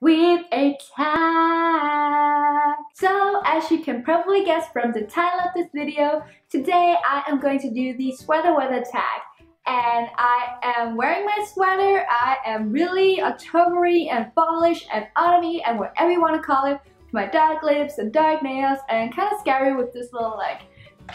with a tag. So as you can probably guess from the title of this video, today I am going to do the sweater weather tag. And I am wearing my sweater. I am really Octobery and fallish and autumny and whatever you want to call it. My dark lips and dark nails and kind of scary with this little like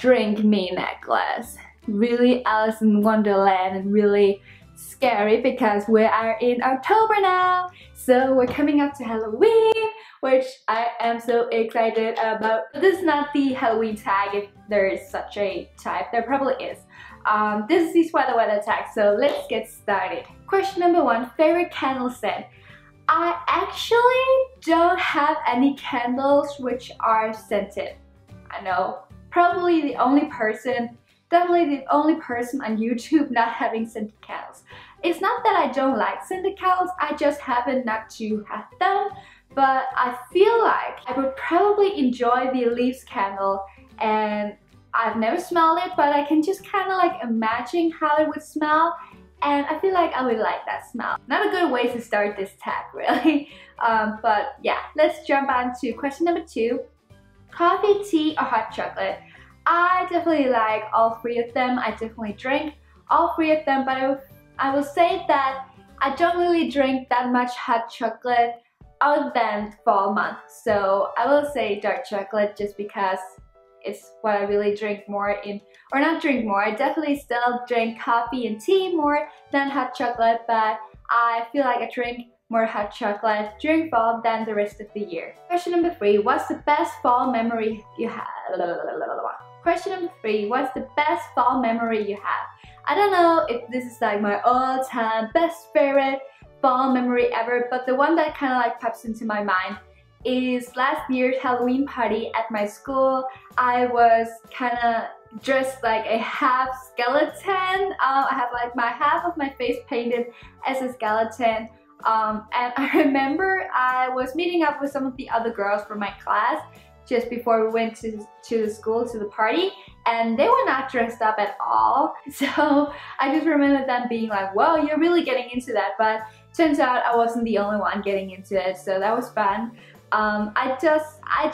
drink me necklace. Really Alice in Wonderland and really scary because we are in October now. So we're coming up to Halloween, which I am so excited about. This is not the Halloween tag if there is such a type. There probably is. This is the sweater weather tag, so let's get started. Question number 1, favorite candle scent. I actually don't have any candles which are scented. I know, probably the only person, definitely the only person on YouTube not having scented candles. It's not that I don't like scented candles, I just happen not to have them. But I feel like I would probably enjoy the leaves candle, and I've never smelled it, but I can just kind of like imagine how it would smell. And I feel like I would like that smell. Not a good way to start this tag, really. But yeah, let's jump on to question number 2. Coffee, tea, or hot chocolate? I definitely like all 3 of them. I definitely drink all 3 of them, but I will say that I don't really drink that much hot chocolate other than fall month. So I will say dark chocolate just because it's what I really drink more in, or not drink more, I definitely still drink coffee and tea more than hot chocolate, but I feel like I drink more hot chocolate during fall than the rest of the year. Question number 3, what's the best fall memory you have? Question number 3, what's the best fall memory you have? I don't know if this is like my all-time best favorite fall memory ever, but the one that kind of like pops into my mind is last year's Halloween party at my school. I was kind of dressed like a half skeleton. I have like my half of my face painted as a skeleton. And I remember I was meeting up with some of the other girls from my class just before we went to the school, to the party, and they were not dressed up at all. So I just remember them being like, whoa, you're really getting into that. But turns out I wasn't the only one getting into it, so that was fun. I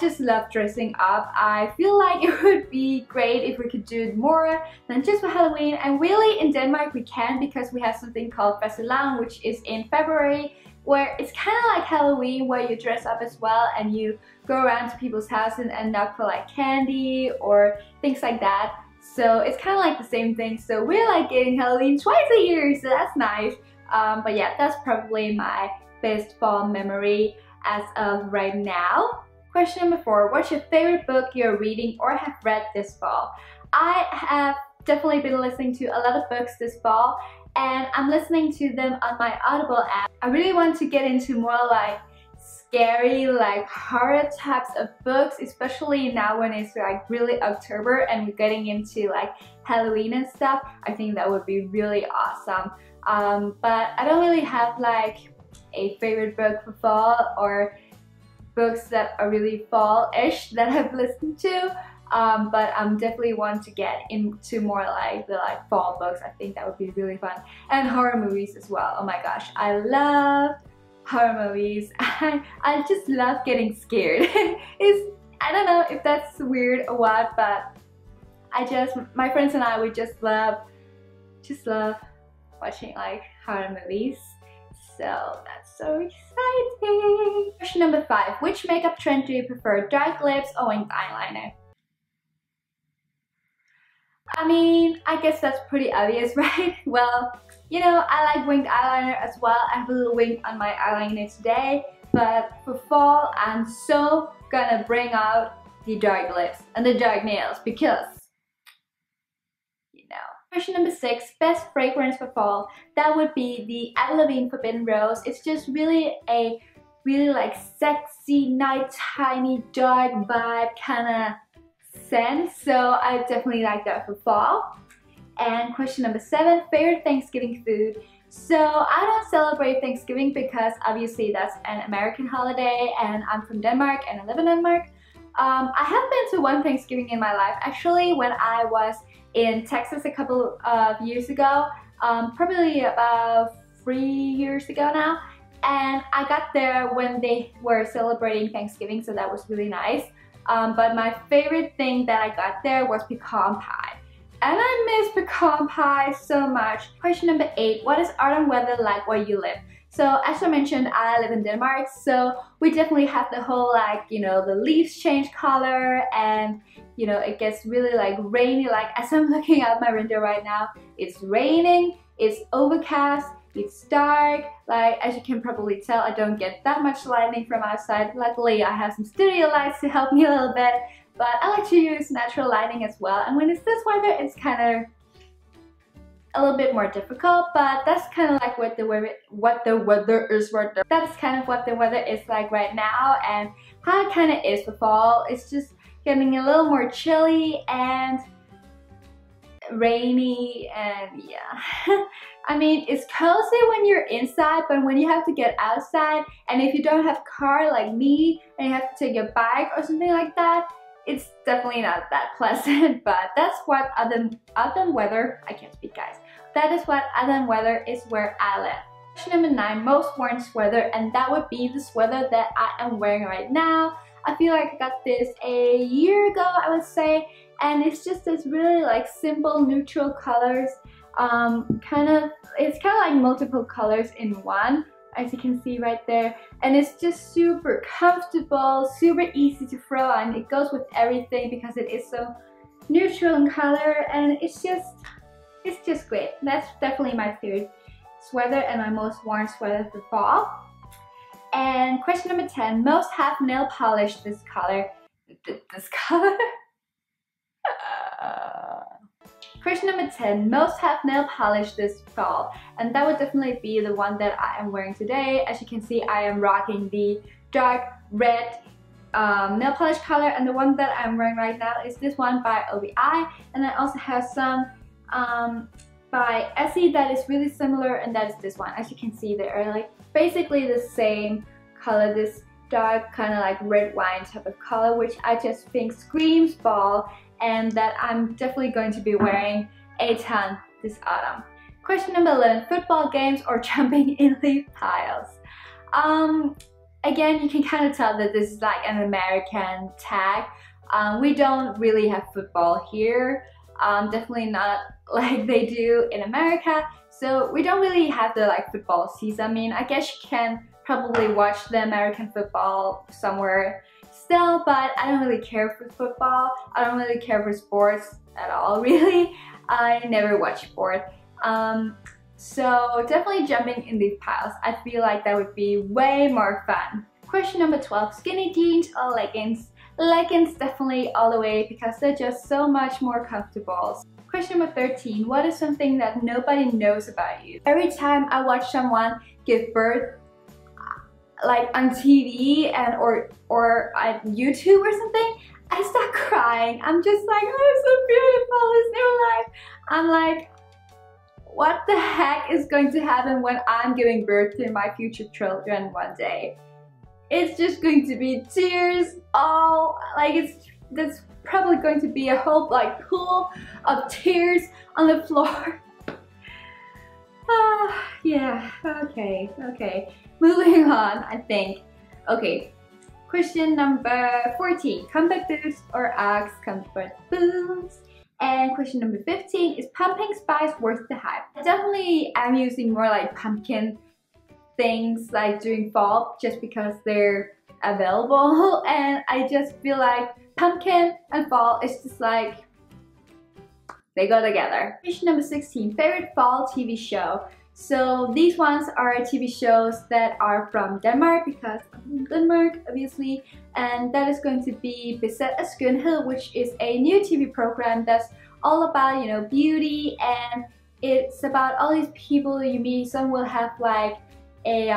just love dressing up. I feel like it would be great if we could do it more than just for Halloween. And really in Denmark we can, because we have something called Fastelavn, which is in February, where it's kind of like Halloween, where you dress up as well and you go around to people's houses and knock for like candy or things like that. So it's kind of like the same thing. So we're like getting Halloween twice a year, so that's nice. But yeah, that's probably my best fall memory as of right now. Question number 4, what's your favorite book you're reading or have read this fall? I have definitely been listening to a lot of books this fall, and I'm listening to them on my Audible app. I really want to get into more like scary, like horror types of books, especially now when it's like really October and we're getting into like Halloween and stuff. I think that would be really awesome. But I don't really have like a favorite book for fall or books that are really fall-ish that I've listened to. But I'm definitely want to get into more like the fall books. I think that would be really fun. And horror movies as well. Oh my gosh, I love horror movies. I just love getting scared. I don't know if that's weird or what, but my friends and I, we just love watching like horror movies. So that's so exciting. Question number 5, which makeup trend do you prefer, dark lips or winged eyeliner? I mean, I guess that's pretty obvious, right? Well, you know, I like winged eyeliner as well. I have a little wing on my eyeliner today, but for fall, I'm so gonna bring out the dark lips and the dark nails because, you know. Question number 6, best fragrance for fall. That would be the Avril Lavigne Forbidden Rose. It's just really a like sexy, nighttime, dark vibe kind of scent. So I definitely like that for fall. And question number 7, favorite Thanksgiving food. So I don't celebrate Thanksgiving because obviously that's an American holiday and I'm from Denmark and I live in Denmark. I have been to one Thanksgiving in my life actually when I was in Texas a couple of years ago, probably about 3 years ago now. and I got there when they were celebrating Thanksgiving, so that was really nice. But my favorite thing that I got there was pecan pie. And I miss pecan pie so much. Question number 8, what is autumn weather like where you live? So as I mentioned, I live in Denmark, so we definitely have the whole like, you know, the leaves change color, and you know, it gets really like rainy. Like as I'm looking out my window right now, it's raining, it's overcast, it's dark. Like as you can probably tell, I don't get that much lighting from outside. Luckily I have some studio lights to help me a little bit, but I like to use natural lighting as well. And when it's this weather, it's kind of a little bit more difficult, but that's kind of like what the weather is right there. That's kind of what the weather is like right now, and how it kind of is for fall. It's just getting a little more chilly and rainy, and yeah. I mean, it's cozy when you're inside, but when you have to get outside, and if you don't have a car like me and you have to take your bike or something like that, it's definitely not that pleasant. But that's what autumn weather, I can't speak guys, that is what autumn weather is where I live. Question number 9, most worn sweater, and that would be the sweater that I am wearing right now. I feel like I got this a year ago, I would say, and it's just this really like simple neutral colors. It's kind of like multiple colors in one, as you can see right there, and it's just super comfortable, super easy to throw on. It goes with everything because it is so neutral in color, and it's just great. That's definitely my favorite sweater and my most worn sweater for fall. And question number 10, most have nail polish this color. This color? Question number 10, most have nail polish this fall, and that would definitely be the one that I am wearing today. As you can see, I am rocking the dark red nail polish color, and the one that I'm wearing right now is this one by OBI, and I also have some by Essie that is really similar, and that is this one. As you can see, they are like basically the same color, this dark kind of like red wine type of color, which I just think screams fall, and that I'm definitely going to be wearing a ton this autumn. Question number 11, football games or jumping in leaf piles? Again, you can kind of tell that this is like an American tag. We don't really have football here, definitely not like they do in America, so we don't really have the like football season. I mean, I guess you can probably watch the American football somewhere still, but I don't really care for football. I don't really care for sports at all, really. I never watch sport. So definitely jumping in these piles. I feel like that would be way more fun. Question number 12, skinny jeans or leggings? Leggings definitely all the way because they're just so much more comfortable. Question number 13, what is something that nobody knows about you? Every time I watch someone give birth, like on TV and or on YouTube or something, I start crying. I'm just like, oh, it's so beautiful, it's their life. I'm like, what the heck is going to happen when I'm giving birth to my future children one day? It's just going to be tears all, like there's probably going to be a whole like pool of tears on the floor. Yeah, okay. Moving on, I think. Okay, question number 14, combat boots or Uggs comfort boots? And question number 15, is pumpkin spice worth the hype? I definitely am using more like pumpkin things like during fall just because they're available, and I just feel like pumpkin and fall is just like they go together. Question number 16, favorite fall TV show? So these ones are TV shows that are from Denmark because I'm from Denmark, obviously, and that is going to be Besat af Skønhed, which is a new TV program that's all about, you know, beauty, and it's about all these people you meet. Some will have like a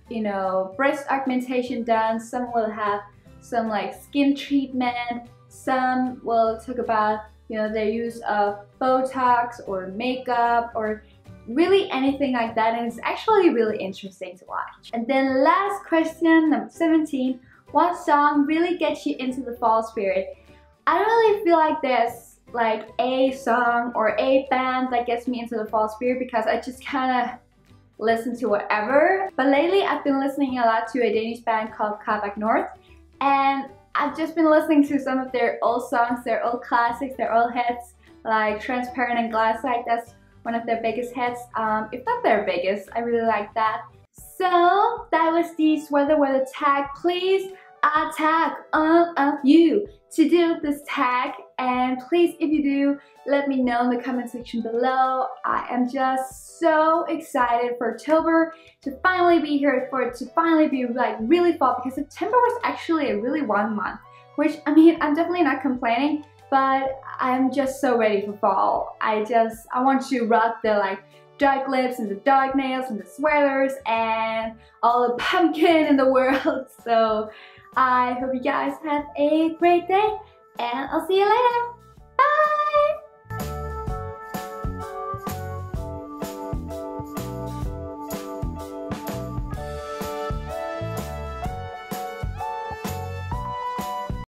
you know, breast augmentation done, some will have some like skin treatment, some will talk about, you know, their use of Botox or makeup or really anything like that, and it's actually really interesting to watch. And then last question, number 17, what song really gets you into the fall spirit? I don't really feel like there's like a song or a band that gets me into the fall spirit because I just kind of listen to whatever. But lately I've been listening a lot to a Danish band called Karbak North, and I've just been listening to some of their old songs, their old classics, their old hits, like Transparent and Glass. Like that's one of their biggest hits, if not their biggest. I really like that. So that was the sweater weather tag. Please tag all of you to do this tag, and please, if you do, let me know in the comment section below. I am just so excited for October to finally be here, for it to finally be like really fall, because September was actually a really warm month, which, I mean, I'm definitely not complaining, but I'm just so ready for fall. I want to rock the like dark lips and the dark nails and the sweaters and all the pumpkin in the world. So I hope you guys have a great day, and I'll see you later.